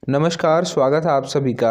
नमस्कार, स्वागत है आप सभी का।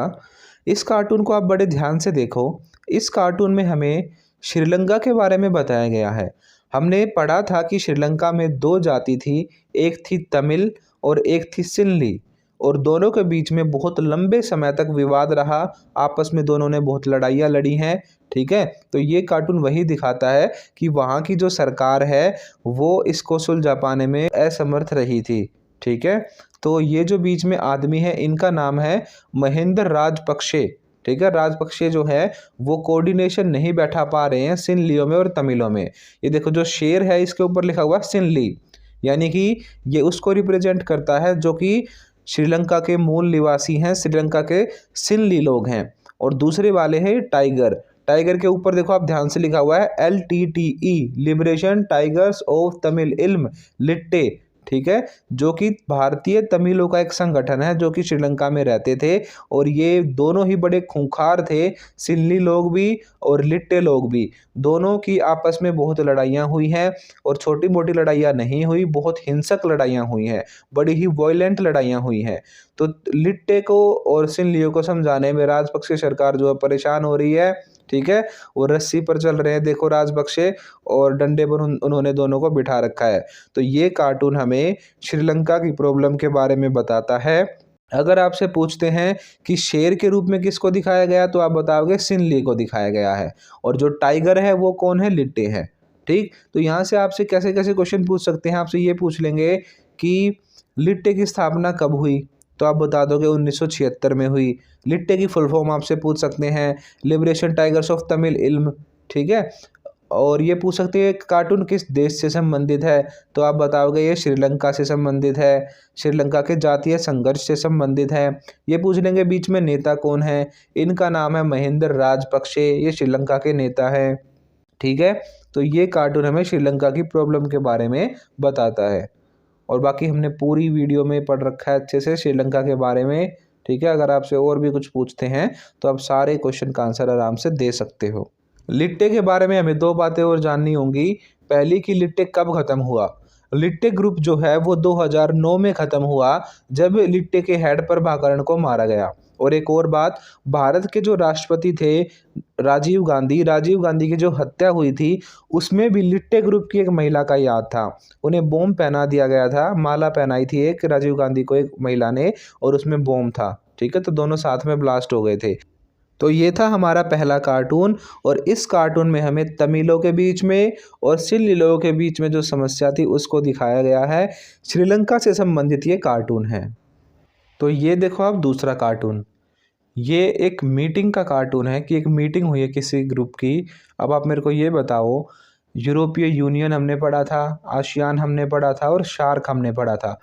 इस कार्टून को आप बड़े ध्यान से देखो। इस कार्टून में हमें श्रीलंका के बारे में बताया गया है। हमने पढ़ा था कि श्रीलंका में 2 जाति थी, एक थी तमिल और एक थी सिंहली, और दोनों के बीच में बहुत लंबे समय तक विवाद रहा। आपस में दोनों ने बहुत लड़ाइयाँ लड़ी हैं, ठीक है? तो ये कार्टून वही दिखाता है कि वहाँ की जो सरकार है, वो इसको सुलझा पाने में असमर्थ रही थी, ठीक है? तो ये जो बीच में आदमी है, इनका नाम है महेंद्र राजपक्षे, ठीक है? राजपक्षे जो है वो कोऑर्डिनेशन नहीं बैठा पा रहे हैं सिंहलियों में और तमिलों में। ये देखो जो शेर है इसके ऊपर लिखा हुआ सिंहली, यानी कि ये उसको रिप्रेजेंट करता है जो कि श्रीलंका के मूल निवासी हैं, श्रीलंका के सिंहली लोग हैं। और दूसरे वाले हैं टाइगर। टाइगर के ऊपर देखो आप ध्यान से लिखा हुआ है LTTE, liberation tigers of Tamil इल्म लिट्टे, ठीक है? जो कि भारतीय तमिलों का एक संगठन है जो कि श्रीलंका में रहते थे, और ये दोनों ही बड़े खूंखार थे। सिल्ली लोग भी और लिट्टे लोग भी, दोनों की आपस में बहुत लड़ाइयाँ हुई हैं, और छोटी मोटी लड़ाइयाँ नहीं हुई, बहुत हिंसक लड़ाइयाँ हुई हैं, बड़ी ही वॉयलेंट लड़ाइयाँ हुई हैं। तो लिट्टे को और सिल्लियों को समझाने में राजपक्षे सरकार जो है परेशान हो रही है, ठीक है? वो रस्सी पर चल रहे हैं, देखो राजपक्षे, और डंडे पर उन्होंने दोनों को बिठा रखा है। तो ये कार्टून हमें श्रीलंका की प्रॉब्लम के बारे में बताता है। अगर आपसे पूछते हैं कि शेर के रूप में किसको दिखाया गया, तो आप बताओगे सिंहली को दिखाया गया है, और जो टाइगर है वो कौन है? लिट्टे हैं, ठीक? तो यहाँ से आपसे कैसे कैसे क्वेश्चन पूछ सकते हैं। आपसे ये पूछ लेंगे कि लिट्टे की स्थापना कब हुई, तो आप बता दोगे 1976 में हुई। लिट्टे की फुल फॉर्म आपसे पूछ सकते हैं, लिबरेशन टाइगर्स ऑफ तमिल इल्म, ठीक है? और ये पूछ सकते हैं कार्टून किस देश से संबंधित है, तो आप बताओगे ये श्रीलंका से संबंधित है, श्रीलंका के जातीय संघर्ष से संबंधित है। ये पूछ लेंगे बीच में नेता कौन है, इनका नाम है महेंद्र राजपक्षे, ये श्रीलंका के नेता हैं, ठीक है? तो ये कार्टून हमें श्रीलंका की प्रॉब्लम के बारे में बताता है। और बाकी हमने पूरी वीडियो में पढ़ रखा है अच्छे से श्रीलंका के बारे में, ठीक है? अगर आपसे और भी कुछ पूछते हैं तो आप सारे क्वेश्चन का आंसर आराम से दे सकते हो। लिट्टे के बारे में हमें 2 बातें और जाननी होंगी। पहली कि लिट्टे कब ख़त्म हुआ। लिट्टे ग्रुप जो है वो 2009 में ख़त्म हुआ, जब लिट्टे के हेड प्रभाकरण को मारा गया। और एक और बात, भारत के जो राष्ट्रपति थे राजीव गांधी की जो हत्या हुई थी, उसमें भी लिट्टे ग्रुप की एक महिला का याद था। उन्हें बॉम्ब पहना दिया गया था, माला पहनाई थी एक राजीव गांधी को एक महिला ने, और उसमें बॉम्ब था, ठीक है? तो दोनों साथ में ब्लास्ट हो गए थे। तो ये था हमारा पहला कार्टून, और इस कार्टून में हमें तमिलों के बीच में और सिल्ली लोगों के बीच में जो समस्या थी उसको दिखाया गया है। श्रीलंका से संबंधित ये कार्टून है। तो ये देखो आप दूसरा कार्टून, ये एक मीटिंग का कार्टून है कि एक मीटिंग हुई है किसी ग्रुप की। अब आप मेरे को ये बताओ, यूरोपीय यूनियन हमने पढ़ा था, आसियान हमने पढ़ा था, और शार्क हमने पढ़ा था।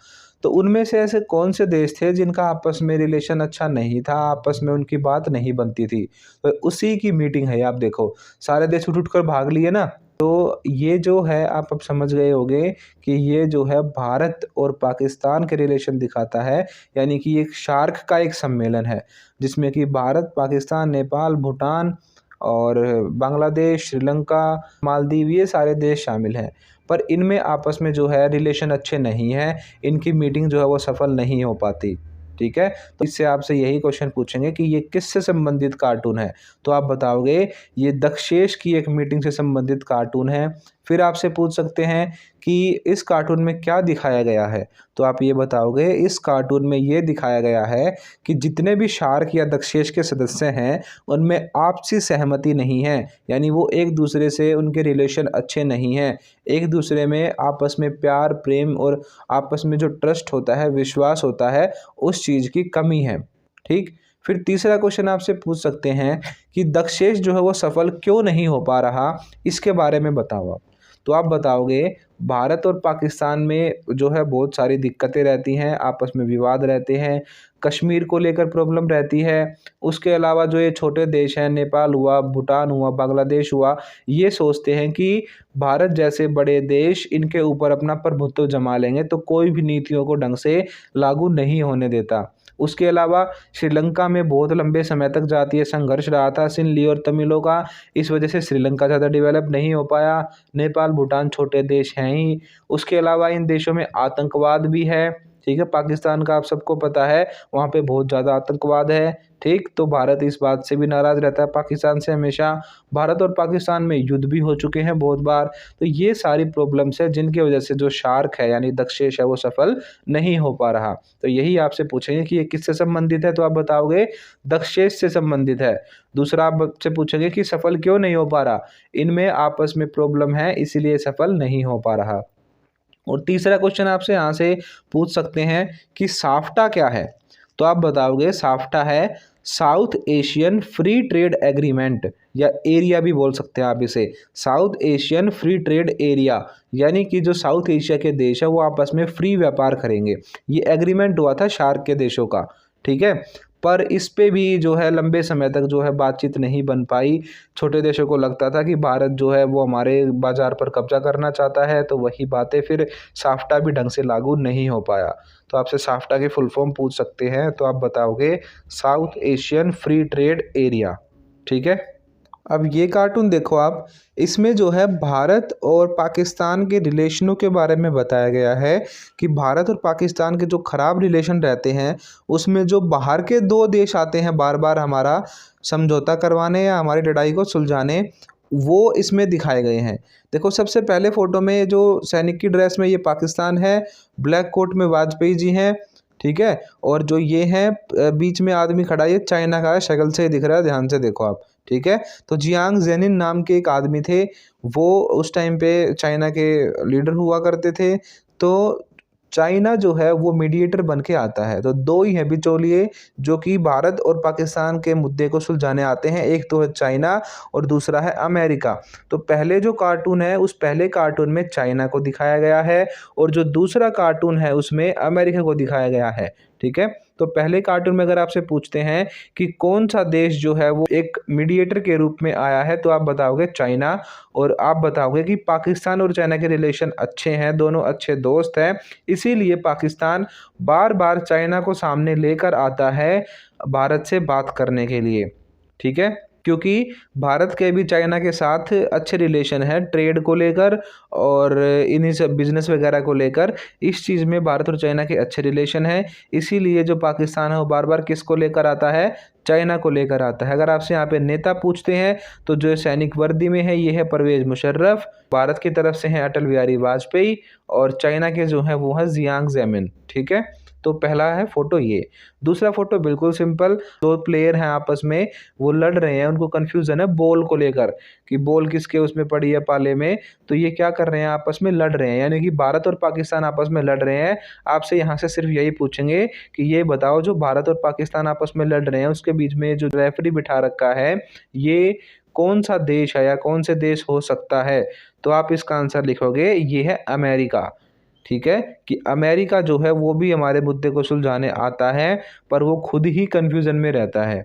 तो उनमें से ऐसे कौन से देश थे जिनका आपस में रिलेशन अच्छा नहीं था, आपस में उनकी बात नहीं बनती थी? तो उसी की मीटिंग है। आप देखो सारे देश उठ उठ कर भाग लिए ना। तो ये जो है आप अब समझ गए होंगे कि ये जो है भारत और पाकिस्तान के रिलेशन दिखाता है, यानी कि एक शार्क का एक सम्मेलन है जिसमें कि भारत, पाकिस्तान, नेपाल, भूटान और बांग्लादेश, श्रीलंका, मालदीव, ये सारे देश शामिल हैं। पर इनमें आपस में जो है रिलेशन अच्छे नहीं हैं, इनकी मीटिंग जो है वो सफल नहीं हो पाती, ठीक है? तो इससे आपसे यही क्वेश्चन पूछेंगे कि ये किससे संबंधित कार्टून है, तो आप बताओगे ये दक्षेश की एक मीटिंग से संबंधित कार्टून है। फिर आपसे पूछ सकते हैं कि इस कार्टून में क्या दिखाया गया है, तो आप ये बताओगे इस कार्टून में ये दिखाया गया है कि जितने भी शार्क या दक्षेश के सदस्य हैं उनमें आपसी सहमति नहीं है, यानी वो एक दूसरे से, उनके रिलेशन अच्छे नहीं हैं, एक दूसरे में आपस में प्यार, प्रेम और आपस में जो ट्रस्ट होता है, विश्वास होता है, उस चीज़ की कमी है, ठीक? फिर तीसरा क्वेश्चन आपसे पूछ सकते हैं कि दक्षेश जो है वो सफल क्यों नहीं हो पा रहा, इसके बारे में बताओ आप। तो आप बताओगे भारत और पाकिस्तान में जो है बहुत सारी दिक्कतें रहती हैं, आपस में विवाद रहते हैं, कश्मीर को लेकर प्रॉब्लम रहती है। उसके अलावा जो ये छोटे देश हैं, नेपाल हुआ, भूटान हुआ, बांग्लादेश हुआ, ये सोचते हैं कि भारत जैसे बड़े देश इनके ऊपर अपना प्रभुत्व जमा लेंगे, तो कोई भी नीतियों को ढंग से लागू नहीं होने देता। उसके अलावा श्रीलंका में बहुत लंबे समय तक जातीय संघर्ष रहा था सिंहली और तमिलों का, इस वजह से श्रीलंका ज़्यादा डेवलप नहीं हो पाया। नेपाल, भूटान छोटे देश हैं ही। उसके अलावा इन देशों में आतंकवाद भी है, ठीक है। पाकिस्तान का आप सबको पता है वहाँ पे बहुत ज़्यादा आतंकवाद है, ठीक। तो भारत इस बात से भी नाराज़ रहता है पाकिस्तान से हमेशा। भारत और पाकिस्तान में युद्ध भी हो चुके हैं बहुत बार। तो ये सारी प्रॉब्लम्स है जिनकी वजह से जो शार्क है यानी दक्षेश है वो सफल नहीं हो पा रहा। तो यही आपसे पूछेंगे कि ये किससे संबंधित है, तो आप बताओगे दक्षेश से संबंधित है। दूसरा आपसे पूछेंगे कि सफल क्यों नहीं हो पा रहा, इनमें आपस में प्रॉब्लम है इसीलिए सफल नहीं हो पा रहा। और तीसरा क्वेश्चन आपसे यहाँ से पूछ सकते हैं कि साफ्टा क्या है, तो आप बताओगे साफ्टा है south Asian free trade agreement, या एरिया भी बोल सकते हैं आप इसे, south Asian free trade area, यानी कि जो साउथ एशिया के देश है वो आपस में फ्री व्यापार करेंगे। ये एग्रीमेंट हुआ था शार्क के देशों का, ठीक है। पर इस पे भी जो है लंबे समय तक जो है बातचीत नहीं बन पाई। छोटे देशों को लगता था कि भारत जो है वो हमारे बाजार पर कब्जा करना चाहता है, तो वही बातें फिर साफ्टा भी ढंग से लागू नहीं हो पाया। तो आपसे साफ्टा की फुल फॉर्म पूछ सकते हैं, तो आप बताओगे south Asian free trade area, ठीक है। अब ये कार्टून देखो आप, इसमें जो है भारत और पाकिस्तान के रिलेशनों के बारे में बताया गया है कि भारत और पाकिस्तान के जो ख़राब रिलेशन रहते हैं उसमें जो बाहर के दो देश आते हैं बार बार हमारा समझौता करवाने या हमारी लड़ाई को सुलझाने, वो इसमें दिखाए गए हैं। देखो सबसे पहले फ़ोटो में जो सैनिक की ड्रेस में ये पाकिस्तान है, ब्लैक कोट में वाजपेयी जी हैं, ठीक है। और जो ये हैं बीच में आदमी खड़ा है ये चाइना का है, शक्ल से ही दिख रहा है, ध्यान से देखो आप, ठीक है। तो जियांग जेनिन नाम के एक आदमी थे, वो उस टाइम पे चाइना के लीडर हुआ करते थे। तो चाइना जो है वो मीडिएटर बन के आता है। तो दो ही हैं बिचौलिए जो कि भारत और पाकिस्तान के मुद्दे को सुलझाने आते हैं, एक तो है चाइना और दूसरा है अमेरिका। तो पहले जो कार्टून है उस पहले कार्टून में चाइना को दिखाया गया है और जो दूसरा कार्टून है उसमें अमेरिका को दिखाया गया है, ठीक है। तो पहले कार्टून में अगर आपसे पूछते हैं कि कौन सा देश जो है वो एक मीडिएटर के रूप में आया है, तो आप बताओगे चाइना। और आप बताओगे कि पाकिस्तान और चाइना के रिलेशन अच्छे हैं, दोनों अच्छे दोस्त हैं, इसीलिए पाकिस्तान बार बार चाइना को सामने लेकर आता है भारत से बात करने के लिए, ठीक है। क्योंकि भारत के भी चाइना के साथ अच्छे रिलेशन है ट्रेड को लेकर और इन्हीं सब बिजनेस वगैरह को लेकर, इस चीज़ में भारत और चाइना के अच्छे रिलेशन है। इसीलिए जो पाकिस्तान है वो बार बार किसको लेकर आता है, चाइना को लेकर आता है। अगर आपसे यहाँ पे नेता पूछते हैं तो जो सैनिक वर्दी में है ये है परवेज मुशर्रफ, भारत की तरफ से हैं अटल बिहारी वाजपेयी और चाइना के जो है वो है जियांग जेमिन, ठीक है। तो पहला है फोटो ये। दूसरा फोटो बिल्कुल सिंपल, दो प्लेयर हैं आपस में, वो लड़ रहे हैं, उनको कन्फ्यूजन है बॉल को लेकर कि बॉल किसके उसमें पड़ी है पाले में। तो ये क्या कर रहे हैं, आपस में लड़ रहे हैं, यानी कि भारत और पाकिस्तान आपस में लड़ रहे हैं। आपसे यहाँ से सिर्फ यही पूछेंगे कि ये बताओ जो भारत और पाकिस्तान आपस में लड़ रहे हैं उसके बीच में जो रेफरी बिठा रखा है ये कौन सा देश है या कौन से देश हो सकता है। तो आप इसका आंसर लिखोगे ये है अमेरिका, ठीक है। कि अमेरिका जो है वो भी हमारे मुद्दे को सुलझाने आता है पर वो खुद ही कन्फ्यूज़न में रहता है।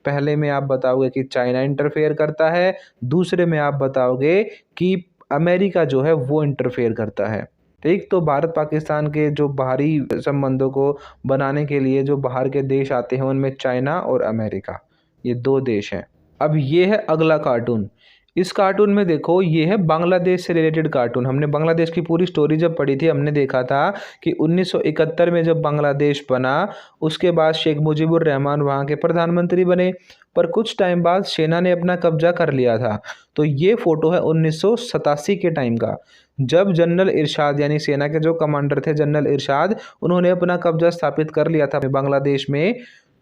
पहले में आप बताओगे कि चाइना इंटरफेयर करता है, दूसरे में आप बताओगे कि अमेरिका जो है वो इंटरफेयर करता है, ठीक। तो भारत पाकिस्तान के जो बाहरी संबंधों को बनाने के लिए जो बाहर के देश आते हैं उनमें चाइना और अमेरिका, ये दो देश हैं। अब ये है अगला कार्टून। इस कार्टून में देखो ये है बांग्लादेश से रिलेटेड कार्टून। हमने बांग्लादेश की पूरी स्टोरी जब पढ़ी थी हमने देखा था कि 1971 में जब बांग्लादेश बना उसके बाद शेख मुजीबुर रहमान वहाँ के प्रधानमंत्री बने, पर कुछ टाइम बाद सेना ने अपना कब्जा कर लिया था। तो ये फ़ोटो है 1987 के टाइम का, जब जनरल इरशाद यानी सेना के जो कमांडर थे जनरल इरशाद, उन्होंने अपना कब्जा स्थापित कर लिया था बांग्लादेश में।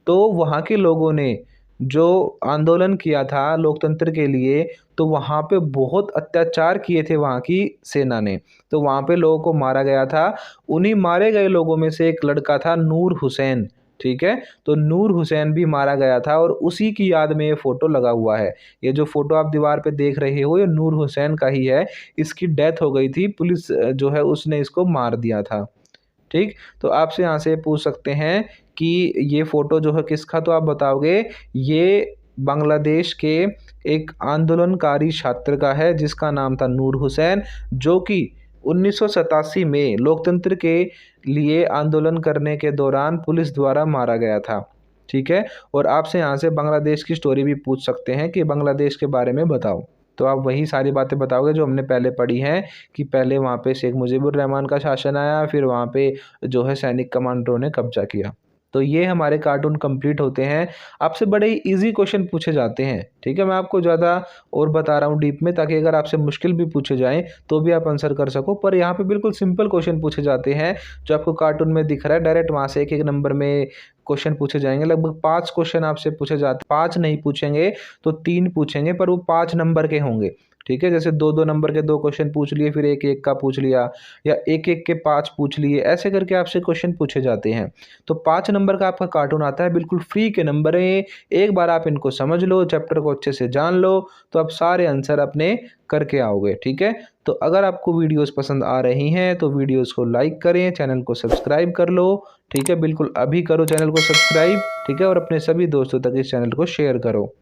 तो वहाँ के लोगों ने जो आंदोलन किया था लोकतंत्र के लिए, तो वहाँ पे बहुत अत्याचार किए थे वहाँ की सेना ने, तो वहाँ पे लोगों को मारा गया था। उन्हीं मारे गए लोगों में से एक लड़का था नूर हुसैन, ठीक है। तो नूर हुसैन भी मारा गया था और उसी की याद में ये फ़ोटो लगा हुआ है। ये जो फ़ोटो आप दीवार पे देख रहे हो ये नूर हुसैन का ही है, इसकी डेथ हो गई थी, पुलिस जो है उसने इसको मार दिया था, ठीक। तो आपसे यहाँ से पूछ सकते हैं कि ये फ़ोटो जो है किसका, तो आप बताओगे ये बांग्लादेश के एक आंदोलनकारी छात्र का है जिसका नाम था नूर हुसैन, जो कि 1987 में लोकतंत्र के लिए आंदोलन करने के दौरान पुलिस द्वारा मारा गया था, ठीक है। और आपसे यहाँ से बांग्लादेश की स्टोरी भी पूछ सकते हैं कि बांग्लादेश के बारे में बताओ। तो आप वही सारी बातें बताओगे जो हमने पहले पढ़ी हैं कि पहले वहाँ पे शेख मुजीबुर रहमान का शासन आया, फिर वहाँ पे जो है सैनिक कमांडरों ने कब्जा किया। तो ये हमारे कार्टून कंप्लीट होते हैं। आपसे बड़े ही ईजी क्वेश्चन पूछे जाते हैं, ठीक है। मैं आपको ज़्यादा और बता रहा हूँ डीप में, ताकि अगर आपसे मुश्किल भी पूछे जाएँ तो भी आप आंसर कर सको। पर यहाँ पे बिल्कुल सिंपल क्वेश्चन पूछे जाते हैं जो आपको कार्टून में दिख रहा है। डायरेक्ट वहाँ से एक एक नंबर में क्वेश्चन पूछे जाएंगे। लगभग 5 क्वेश्चन आपसे पूछे जाते, 5 नहीं पूछेंगे तो 3 पूछेंगे, पर वो 5 नंबर के होंगे, ठीक है। जैसे 2-2 नंबर के 2 क्वेश्चन पूछ लिए, फिर 1-1 का पूछ लिया, या 1-1 के 5 पूछ लिए, ऐसे करके आपसे क्वेश्चन पूछे जाते हैं। तो 5 नंबर का आपका कार्टून आता है, बिल्कुल फ्री के नंबर है। एक बार आप इनको समझ लो, चैप्टर को अच्छे से जान लो, तो आप सारे आंसर अपने करके आओगे, ठीक है। तो अगर आपको वीडियोस पसंद आ रही हैं तो वीडियोस को लाइक करें, चैनल को सब्सक्राइब कर लो, ठीक है। बिल्कुल अभी करो चैनल को सब्सक्राइब, ठीक है, और अपने सभी दोस्तों तक इस चैनल को शेयर करो।